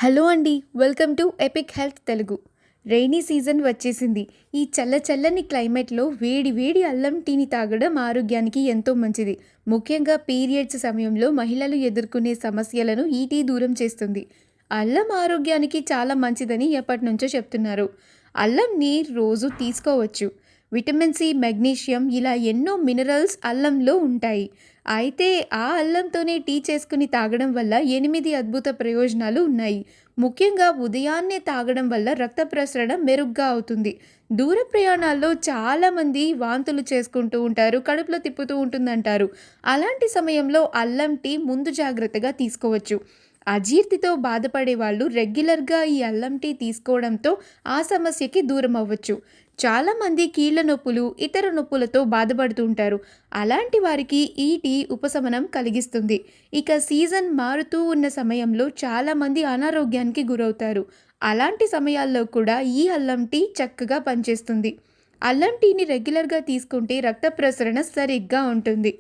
Hello అండి. Welcome to epic health Telugu. Rainy season వచ్చేసింది. ఈ చల్లని క్లైమేట్‌లో వేడి వేడి అల్లం టీని తాగడం ఆరోగ్యానికి ఎంతో మంచిది. ముఖ్యంగా పీరియడ్స్ సమయంలో మహిళలు ఎదుర్కొనే సమస్యలను ఈ టీ దూరం చేస్తుంది. అల్లం ఆరోగ్యానికి చాలా మంచిదని ఎప్పటినుంచో చెప్తున్నారు. అల్లంని రోజు తీసుకోవచ్చు. విటమిన్ సి, మెగ్నీషియం ఇలా ఎన్నో మినరల్స్ అల్లంలో ఉంటాయి. అయితే ఆ అల్లంతోనే టీ చేసుకుని తాగడం వల్ల 8 అద్భుత ప్రయోజనాలు ఉన్నాయి. ముఖ్యంగా ఉదయాన్నే తాగడం వల్ల రక్త ప్రసరణ మెరుగ్గా అవుతుంది. దూర ప్రయాణాల్లో చాలామంది వాంతులు చేసుకుంటూ ఉంటారు, కడుపులో తిప్పుతూ ఉంటుందంటారు. అలాంటి సమయంలో అల్లం టీ ముందు జాగ్రత్తగా తీసుకోవచ్చు. అజీర్తితో బాధపడే వాళ్ళు రెగ్యులర్గా ఈ అల్లం టీ తీసుకోవడంతో ఆ సమస్యకి దూరం అవ్వచ్చు. చాలామంది కీళ్ళ నొప్పులు, ఇతర నొప్పులతో బాధపడుతూ ఉంటారు. అలాంటి వారికి ఈ టీ ఉపశమనం కలిగిస్తుంది. ఇక సీజన్ మారుతూ ఉన్న సమయంలో చాలామంది అనారోగ్యానికి గురవుతారు. అలాంటి సమయాల్లో కూడా ఈ అల్లం టీ చక్కగా పనిచేస్తుంది. అల్లం టీని రెగ్యులర్గా తీసుకుంటే రక్త ప్రసరణ సరిగ్గా ఉంటుంది.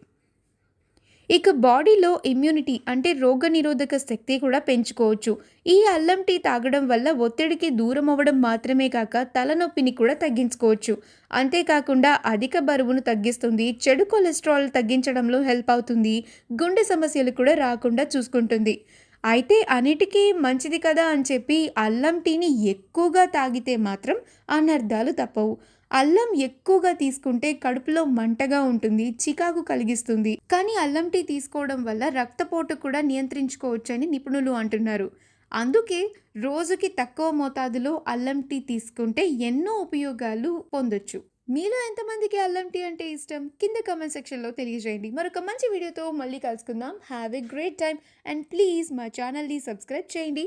ఇక బాడీలో ఇమ్యూనిటీ అంటే రోగనిరోధక శక్తి కూడా పెంచుకోవచ్చు. ఈ అల్లం టీ తాగడం వల్ల ఒత్తిడికి దూరం అవ్వడం మాత్రమే కాక తలనొప్పిని కూడా తగ్గించుకోవచ్చు. అంతేకాకుండా అధిక బరువును తగ్గిస్తుంది, చెడు కొలెస్ట్రాల్ తగ్గించడంలో హెల్ప్ అవుతుంది, గుండె సమస్యలు కూడా రాకుండా చూసుకుంటుంది. అయితే అన్నిటికీ మంచిది కదా అని చెప్పి అల్లం టీని ఎక్కువగా తాగితే మాత్రం అనర్థాలు తప్పవు. అల్లం ఎక్కువగా తీసుకుంటే కడుపులో మంటగా ఉంటుంది, చికాకు కలిగిస్తుంది. కానీ అల్లం టీ తీసుకోవడం వల్ల రక్తపోటు కూడా నియంత్రించుకోవచ్చని నిపుణులు అంటున్నారు. అందుకే రోజుకి తక్కువ మోతాదులో అల్లం టీ తీసుకుంటే ఎన్నో ఉపయోగాలు పొందొచ్చు. మీలో ఎంతమందికి అల్లం టీ అంటే ఇష్టం? కింద కామెంట్ సెక్షన్లో తెలియజేయండి. మరొక మంచి వీడియోతో మళ్ళీ కలుసుకుందాం. Have a great time and please మా ఛానల్ని సబ్స్క్రైబ్ చేయండి.